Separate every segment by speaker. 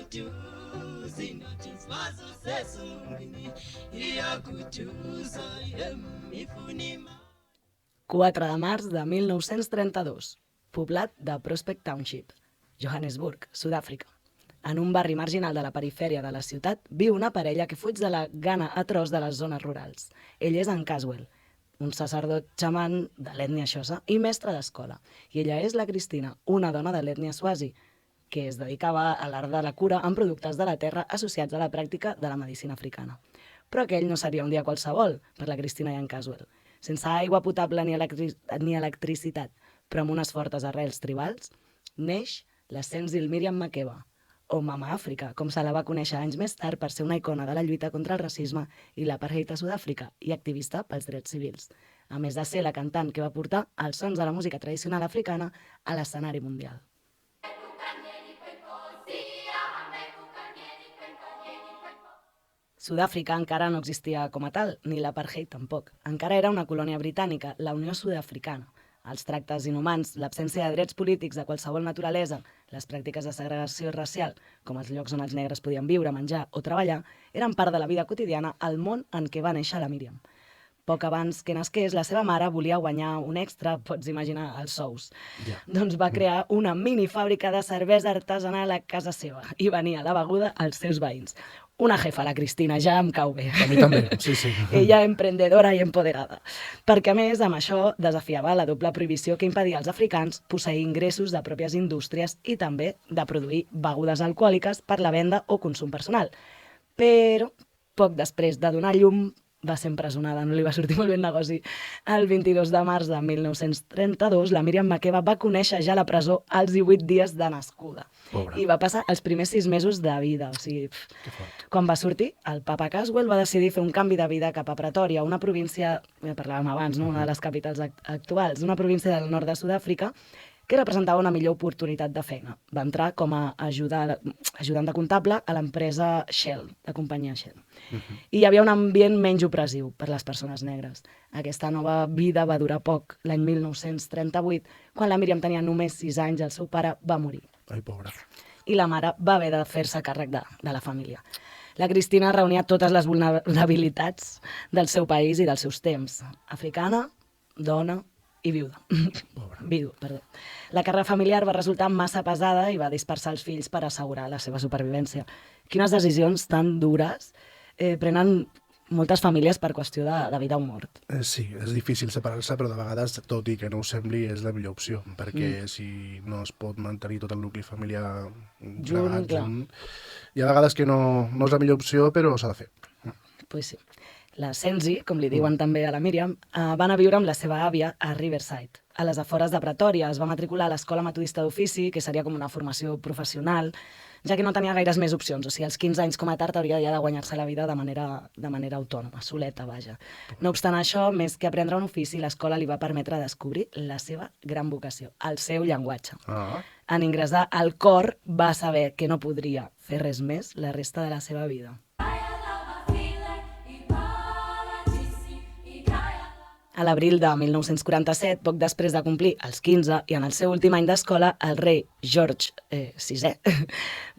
Speaker 1: kutuzi notiswazo sesungini iya kutuza yemifunima. 4 de març de 1932, poblat de Prospect Township, Johannesburg, Sud-àfrica. En un barri marginal de la perifèria de la ciutat viu una parella que fuig de la gana atroç de les zones rurals. Ell és en Caswell, un sacerdot xaman de l'ètnia xosa i mestre d'escola. I ella és la Cristina, una dona de l'ètnia swazi, que es dedicava a l'art de la cura amb productes de la terra associats a la pràctica de la medicina africana. Però aquell no seria un dia qualsevol per la Cristina i en Caswell. Sense aigua potable ni electricitat, però amb unes fortes arrels tribals, neix la Senzil Miriam Makeba, o Mama Àfrica, com se la va conèixer anys més tard per ser una icona de la lluita contra el racisme i l'apartheid a Sud-àfrica i activista pels drets civils, a més de ser la cantant que va portar els sons de la música tradicional africana a l'escenari mundial. Sud-àfrica encara no existia com a tal, ni l'apartheid tampoc. Encara era una colònia britànica, la Unió Sud-africana. Els tractes inhumans, l'absència de drets polítics de qualsevol naturalesa, les pràctiques de segregació racial, com els llocs on els negres podien viure, menjar o treballar, eren part de la vida quotidiana al món en què va néixer la Míriam. Poc abans que nasqués, la seva mare volia guanyar un extra, pots imaginar, els sous. Doncs va crear una minifàbrica de cervesa artesanal a casa seva i venia la beguda als seus veïns. Una jefa, la Cristina, ja em cau bé.
Speaker 2: A mi també, sí.
Speaker 1: Ella emprendedora i empoderada. Perquè, a més, amb això desafiava la doble prohibició que impedia als africans posseir ingressos de pròpies indústries i també de produir begudes alcohòliques per la venda o consum personal. Però, poc després de donar llum, va ser empresonada, no li va sortir molt bé el negoci. El 22 de març de 1932, la Míriam Makeba va conèixer ja a la presó als 18 dies de nascuda.
Speaker 2: Pobre.
Speaker 1: I va passar els primers 6 mesos de vida. O sigui, quan va sortir, el papa Caswell va decidir fer un canvi de vida cap a Pretòria, una província, ja parlàvem abans, no? Una de les capitals actuals, una província del nord de Sud-àfrica, que representava una millor oportunitat de feina. Va entrar com a ajudant de comptable a l'empresa Shell, la companyia Shell. I hi havia un ambient menys opressiu per les persones negres. Aquesta nova vida va durar poc. L'any 1938, quan la Míriam tenia només 6 anys, el seu pare va morir.
Speaker 2: Ai, pobra.
Speaker 1: I la mare va haver de fer-se càrrec de la família. La Cristina reunia totes les vulnerabilitats del seu país i dels seus temps. Africana, dona i viuda. Vidu, perdó. La càrrega familiar va resultar massa pesada i va dispersar els fills per assegurar la seva supervivència. Quines decisions tan dures prenen moltes famílies per qüestió de vida o mort.
Speaker 2: Sí, és difícil separar-se, però de vegades, tot i que no ho sembli, és la millor opció, perquè si no es pot mantenir tot el nucli familiar junt, hi ha vegades que no és la millor opció, però s'ha de fer.
Speaker 1: Pues sí. La Senzi, com li diuen també a la Míriam, va anar a viure amb la seva àvia a Riverside. A les afores de Pretòria es va matricular a l'escola metodista d'ofici, que seria com una formació professional, ja que no tenia gaires més opcions. O sigui, als 15 anys com a tard hauria ja de guanyar-se la vida de manera autònoma, soleta, vaja. No obstant això, més que aprendre un ofici, l'escola li va permetre descobrir la seva gran vocació, el seu llenguatge. En ingressar al cor va saber que no podria fer res més la resta de la seva vida. A l'abril de 1947, poc després de complir els 15 i en el seu últim any d'escola, el rei George VI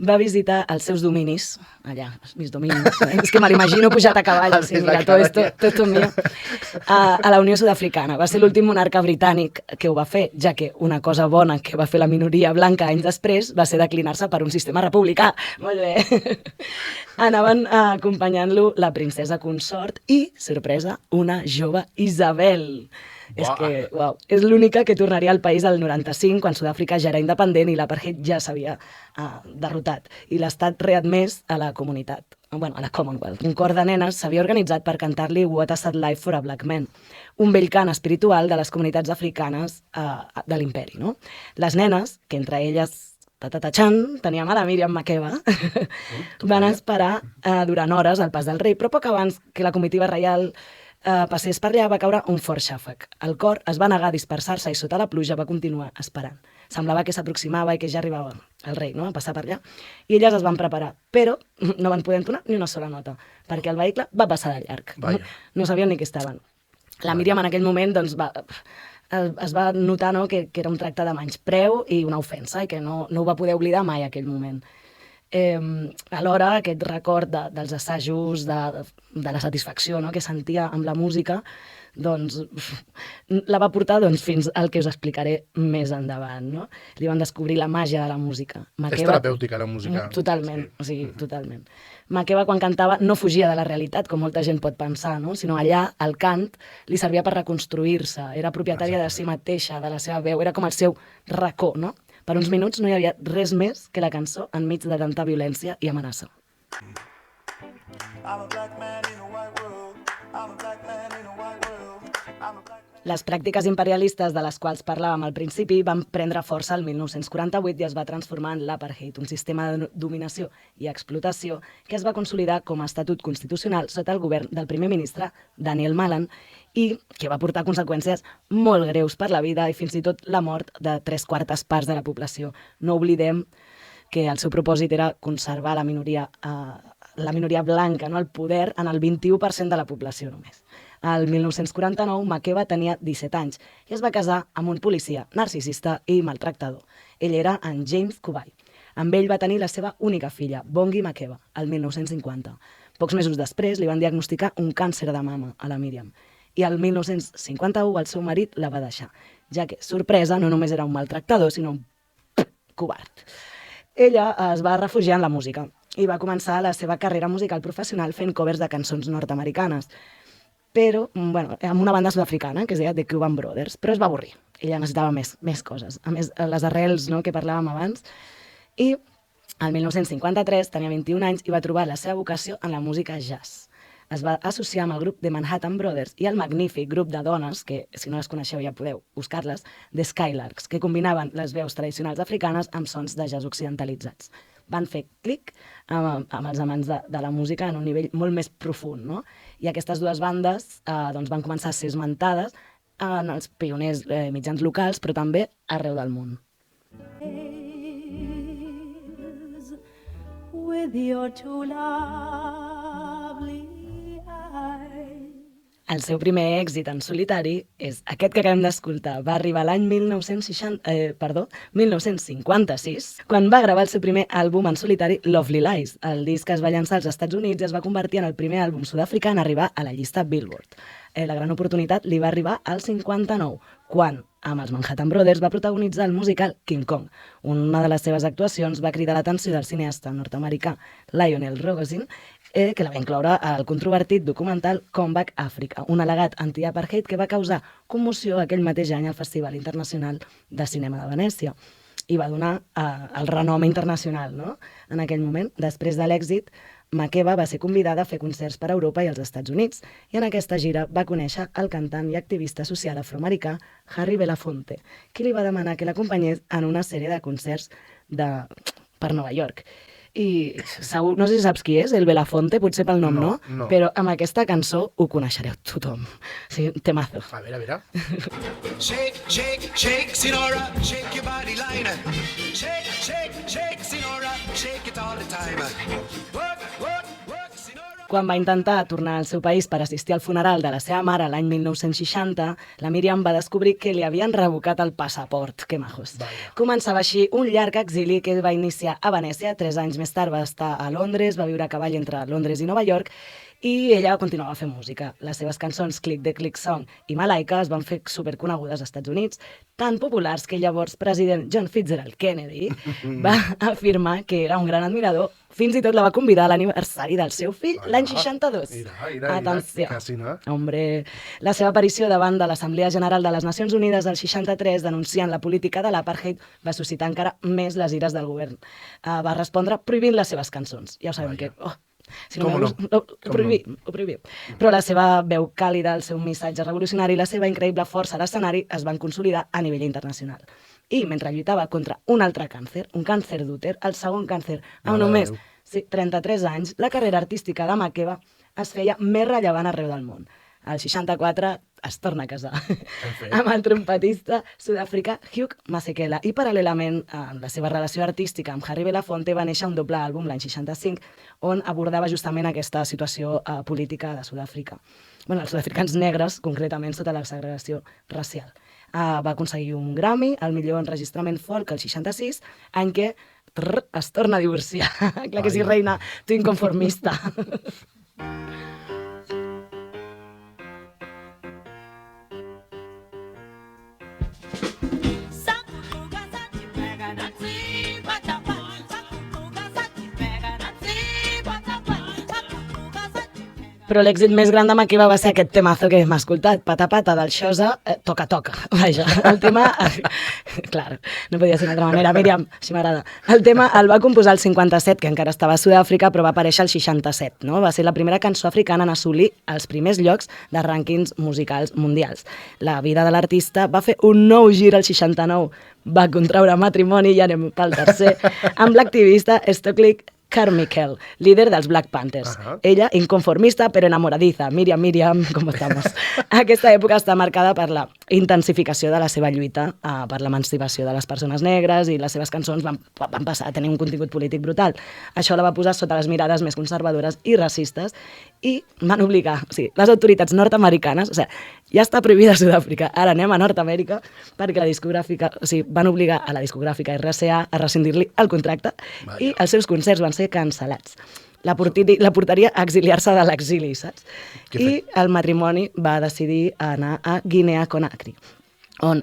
Speaker 1: va visitar els seus dominis, allà, mis dominis, és que me l'imagino pujat a cavall, així, mira, tot mío, a la Unió Sud-africana. Va ser l'últim monarca britànic que ho va fer, ja que una cosa bona que va fer la minoria blanca anys després va ser declinar-se per un sistema republicà. Molt bé. Anaven acompanyant-lo la princesa consort i, sorpresa, una jove Isabel. És que, uau, és l'única que tornaria al país al 95, quan Sud-àfrica ja era independent i l'apartheid ja s'havia derrotat. I l'estat readmès a la comunitat, bueno, a la Commonwealth. Un cor de nenes s'havia organitzat per cantar-li What a Sad Life for a Black Man, un vell cant espiritual de les comunitats africanes de l'imperi, no? Les nenes, que entre elles tatatachan, teníem a la Míriam Makeba, van esperar durant hores al pas del rei, però poc abans que la comitiva reial passés per allà va caure un fort xàfec. El cor es va negar a dispersar-se i sota la pluja va continuar esperant. Semblava que s'aproximava i que ja arribava el rei, no?, a passar per allà. I elles es van preparar, però no van poder entonar ni una sola nota, perquè el vehicle va passar de llarg. No sabien ni què estaven. La Míriam en aquell moment doncs, es va notar, no?, que era un tracte de menyspreu i una ofensa i que no ho va poder oblidar mai aquell moment. Alhora, aquest record dels assajos, de la satisfacció, no?, que sentia amb la música, doncs la va portar fins al que us explicaré més endavant, no? Li van descobrir la màgia de la música.
Speaker 2: És terapèutica, la música.
Speaker 1: Totalment, o sigui, totalment. Makeba, quan cantava, no fugia de la realitat, com molta gent pot pensar, no? Sinó allà, el cant, li servia per reconstruir-se, era propietària de si mateixa, de la seva veu, era com el seu racó, no? Per uns minuts no hi havia res més que la cançó enmig de tanta violència i amenaça. Les pràctiques imperialistes de les quals parlàvem al principi van prendre força el 1948 i es va transformar en l'apartheid, un sistema de dominació i explotació que es va consolidar com a estatut constitucional sota el govern del primer ministre Daniel Malan i que va portar conseqüències molt greus per la vida i fins i tot la mort de 3/4 parts de la població. No oblidem que el seu propòsit era conservar la minoria blanca, no? El poder en el 21% de la població només. El 1949, Makeba tenia 17 anys i es va casar amb un policia narcisista i maltractador. Ell era en James Kubai. Amb ell va tenir la seva única filla, Bongi Makeba, el 1950. Pocs mesos després li van diagnosticar un càncer de mama a la Míriam. I el 1951 el seu marit la va deixar, ja que, sorpresa, no només era un maltractador, sinó un covard. Ella es va refugiar en la música i va començar la seva carrera musical professional fent covers de cançons nord-americanes, però, amb una banda sud-africana que es deia The Cuban Brothers, però es va avorrir. Ella necessitava més coses, a més les arrels, no?, que parlàvem abans. I el 1953 tenia 21 anys i va trobar la seva vocació en la música jazz. Es va associar amb el grup de Manhattan Brothers i el magnífic grup de dones, que si no les coneixeu ja podeu buscar-les, The Skylarks, que combinaven les veus tradicionals africanes amb sons de jazz occidentalitzats. Van fer clic amb els amants de la música en un nivell molt més profund, no? I aquestes dues bandes van començar a ser esmentades en els pioners mitjans locals, però també arreu del món. With your two lovely eyes. El seu primer èxit en solitari és aquest que acabem d'escoltar. Va arribar l'any 1956, quan va gravar el seu primer àlbum en solitari, Lovely Lies. El disc es va llançar als Estats Units i es va convertir en el primer àlbum sud-africà en arribar a la llista Billboard. La gran oportunitat li va arribar al 59, quan, amb els Manhattan Brothers, va protagonitzar el musical King Kong. Una de les seves actuacions va cridar l'atenció del cineasta nord-americà Lionel Rogosin, que la va incloure al controvertit documental Comeback Africa, un al·legat anti-apartheid que va causar commoció aquell mateix any al Festival Internacional de Cinema de Venècia i va donar el renom internacional, no?, en aquell moment. Després de l'èxit, Makeba va ser convidada a fer concerts per Europa i als Estats Units i en aquesta gira va conèixer el cantant i activista social afroamericà Harry Belafonte, qui li va demanar que l'acompanyés en una sèrie de concerts per Nova York. I segur, no sé si saps qui és, el Belafonte, potser pel nom no, però amb aquesta cançó ho coneixereu tothom. O sigui, temazo.
Speaker 2: A veure.
Speaker 3: Shake, shake, shake, Sinora, shake your body line. Shake, shake, shake, Sinora, shake it all the time. Work, work, work, Sinora.
Speaker 1: Quan va intentar tornar al seu país per assistir al funeral de la seva mare l'any 1960, la Míriam va descobrir que li havien revocat el passaport. Que majos. Començava així un llarg exili que va iniciar a Venècia. 3 anys més tard va estar a Londres, va viure a cavall entre Londres i Nova York, i ella continuava fent música. Les seves cançons Click the Click Song i Malaika es van fer superconegudes als Estats Units, tan populars que el llavors president John Fitzgerald Kennedy va afirmar que era un gran admirador. Fins i tot la va convidar a l'aniversari del seu fill l'any 62. Atenció. Hombre, la seva aparició davant de l'Assemblea General de les Nacions Unides del 63 denunciant la política de l'apartheid va suscitar encara més les ires del govern. Va respondre prohibint les seves cançons. Ja ho sabem que... Si no ho prohibim. Però la seva veu càlida, el seu missatge revolucionari i la seva increïble força a l'escenari es van consolidar a nivell internacional. I mentre lluitava contra un altre càncer, un càncer d'úter, el segon càncer, amb només 33 anys, la carrera artística de Makeba es feia més rellevant arreu del món. Al 64 es torna a casar amb el trompetista sud-africà Hugh Masekela i paral·lelament a la seva relació artística amb Harry Belafonte va néixer un doble àlbum l'any 65 on abordava justament aquesta situació política de Sud-àfrica. Els sud-africans negres, concretament sota la segregació racial. Va aconseguir un Grammy, el millor enregistrament folk, el 66, en què es torna a divorciar. Clar que sí, reina, tu inconformista. Però l'èxit més gran de Makeba va ser aquest temazo que hem escoltat, Pata Pata, del Xosa, Toca Toca. Vaja, el tema... Clar, no podia ser d'una altra manera. Míriam, així m'agrada. El tema el va composar el 57, que encara estava a Sud-àfrica, però va aparèixer el 67, no? Va ser la primera cançó africana en assolir els primers llocs de rànquings musicals mundials. La vida de l'artista va fer un nou gir al 69, va contraure matrimoni, i anem pel tercer, amb l'activista Stokely Carmichael, líder dels Black Panthers. Ella, inconformista, però enamoradiza. Míriam, com estamos? Aquesta època està marcada per la intensificació de la seva lluita per l'emancipació de les persones negres, i les seves cançons van passar a tenir un contingut polític brutal. Això la va posar sota les mirades més conservadores i racistes, i van obligar, o sigui, les autoritats nord-americanes, o sigui, ja està prohibida a Sud-àfrica, ara anem a Nord-Amèrica, perquè la discogràfica, o sigui, van obligar a la discogràfica RCA a rescindir-li el contracte, i els seus concerts van ser cancel·lats. La portaria a exiliar-se de l'exili, saps? I el matrimoni va decidir anar a Guinea-Conakry, on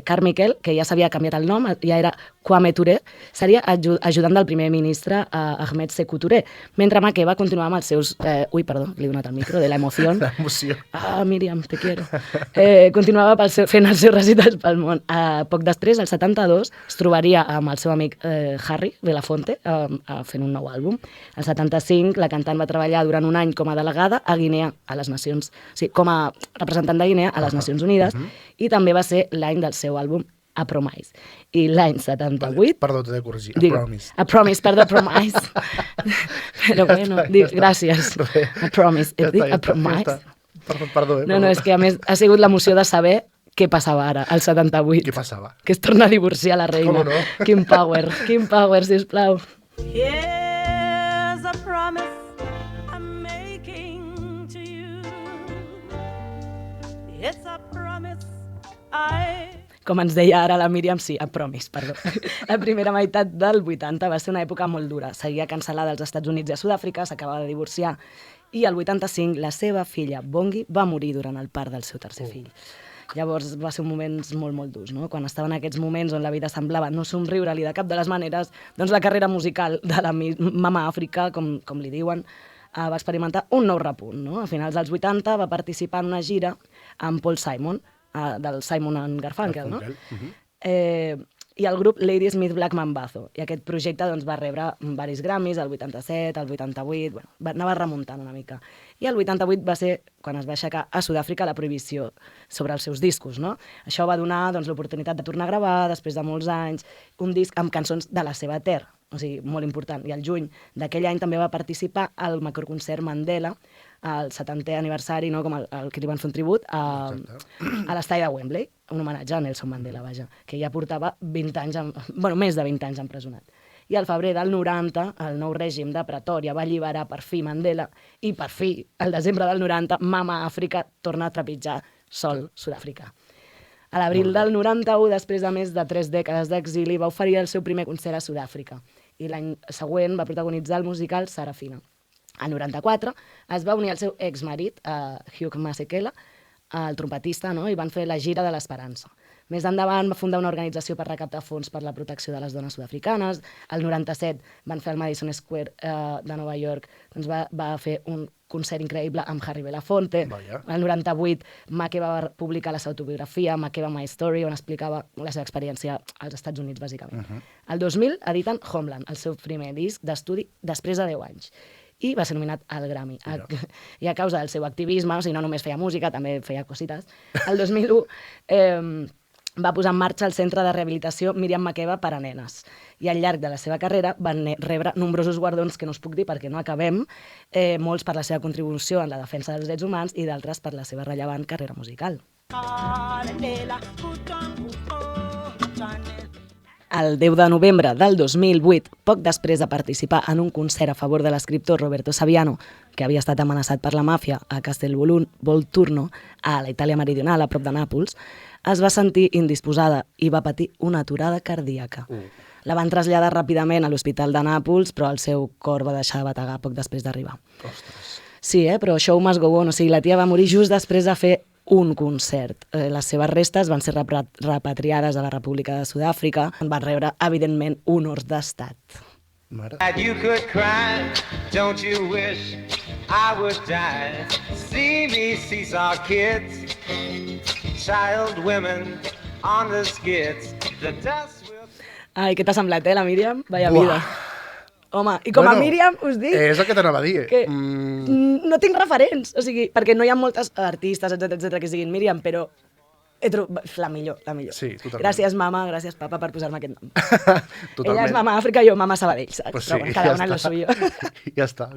Speaker 1: Carmichael, que ja s'havia canviat el nom, ja era Kwame Ture, seria ajudant del primer ministre Ahmed Sékou Touré, mentre Makeba continuava amb els seus... Ui, perdó, li he donat el micro, de la emoció.
Speaker 2: La emoció.
Speaker 1: Ah, Míriam, te quiero. Continuava fent els seus recitals pel món. Poc després, el 72, es trobaria amb el seu amic Harry Belafonte fent un nou àlbum. El 75, la cantant va treballar durant un any com a delegada a Guinea, a les Nacions... O sigui, com a representant de Guinea a les Nacions Unides, i també va ser l'any del seu àlbum A Promise. I l'any 78...
Speaker 2: Perdó, t'he de corregir. A Promise.
Speaker 1: A Promise, perdó, Promise. Però bueno, gràcies. A Promise. A Promise.
Speaker 2: Perdó,
Speaker 1: No, és que a més ha sigut l'emoció de saber què passava ara, al 78.
Speaker 2: Què passava?
Speaker 1: Que es torna a divorciar la reina.
Speaker 2: Com no?
Speaker 1: Quin power, sisplau.
Speaker 4: Here's a promise I'm making to you. It's a promise
Speaker 1: Com ens deia ara la Míriam, sí, a Promise, perdó. La primera meitat del 80 va ser una època molt dura. Seguia cancel·lada als Estats Units i a Sud-àfrica, s'acabava de divorciar, i al 85 la seva filla, Bongi, va morir durant el part del seu tercer fill. Llavors va ser un moments molt durs, no? Quan estava en aquests moments on la vida semblava no somriure-li de cap de les maneres, doncs la carrera musical de la Mama Àfrica, com li diuen, va experimentar un nou repunt, no? A finals dels 80 va participar en una gira amb Paul Simon, del Simon and Garfunkel, no? I el grup Lady Smith Black Mambazo. I aquest projecte doncs, va rebre diversos Grammys, el 87, el 88, bueno, anava remuntant una mica. I el 88 va ser quan es va aixecar a Sud-àfrica la prohibició sobre els seus discos, no? Això va donar doncs, l'oportunitat de tornar a gravar, després de molts anys, un disc amb cançons de la seva terra, o sigui, molt important. I al juny d'aquell any també va participar al macroconcert Mandela, al 70è aniversari, no? Com el que li van fer un tribut a l'estadi de Wembley, un homenatge a Nelson Mandela, vaja, que ja portava 20 anys, més de 20 anys empresonat. I al febrer del 90, el nou règim de Pretòria va alliberar per fi Mandela, i per fi, al desembre del 90, Mama Àfrica torna a trepitjar sol Sud-àfrica. A l'abril del 91, després de més de 3 dècades d'exili, va oferir el seu primer concert a Sud-àfrica, i l'any següent va protagonitzar el musical Sarafina. Al 94 es va unir al seu exmarit, Hugh Masekela, el trompetista, no? I van fer la gira de l'Esperança. Més endavant va fundar una organització per recaptar fons per la protecció de les dones sud-africanes. Al 97 van fer al Madison Square de Nova York, doncs va fer un concert increïble amb Harry Belafonte. Al 98 Makeba va publicar la seva autobiografia, Makeba My Story, on explicava la seva experiència als Estats Units, bàsicament. Al 2000 editen Homeland, el seu primer disc d'estudi després de 10 anys. I va ser nominat al Grammy. I a causa del seu activisme, o sigui, no només feia música, també feia cosites, el 2001 va posar en marxa el Centre de Rehabilitació Miriam Makeba per a nenes. I al llarg de la seva carrera van rebre nombrosos guardons que no us puc dir perquè no acabem, molts per la seva contribució en la defensa dels drets humans i d'altres per la seva rellevant carrera musical. El 10 de novembre del 2008, poc després de participar en un concert a favor de l'escriptor Roberto Saviano, que havia estat amenaçat per la màfia a Castelvolturno, a la Itàlia meridional, a prop de Nàpols, es va sentir indisposada i va patir una aturada cardíaca. La van traslladar ràpidament a l'Hospital de Nàpols, però el seu cor va deixar de bategar poc després d'arribar.
Speaker 2: Ostres.
Speaker 1: Sí, però show must go on, o sigui, la tia va morir just després de fer un concert. Les seves restes van ser repatriades a la República de Sud-àfrica, on van rebre, evidentment, honors d'estat.
Speaker 2: Mare.
Speaker 5: That you could cry, don't you wish I would die? See me seesaw kids, child women on the skids, the dust will...
Speaker 1: Ai, què t'ha semblat, la Míriam? Vaya
Speaker 2: Buah.
Speaker 1: vida. Home, i com a Míriam us dic
Speaker 2: És el que t'anava a dir.
Speaker 1: que no tinc referents, o sigui, perquè no hi ha moltes artistes, etc que siguin Míriam, però he trobat la millor, la millor.
Speaker 2: Sí, totalment.
Speaker 1: Gràcies, mama, gràcies, papa, per posar-me aquest nom.
Speaker 2: Totalment.
Speaker 1: Ella és mama Àfrica i jo mama Sabadell, saps?
Speaker 2: Pues sí,
Speaker 1: Però bueno, cada
Speaker 2: ja
Speaker 1: una en lo
Speaker 2: està.
Speaker 1: suyo.
Speaker 2: Ja està.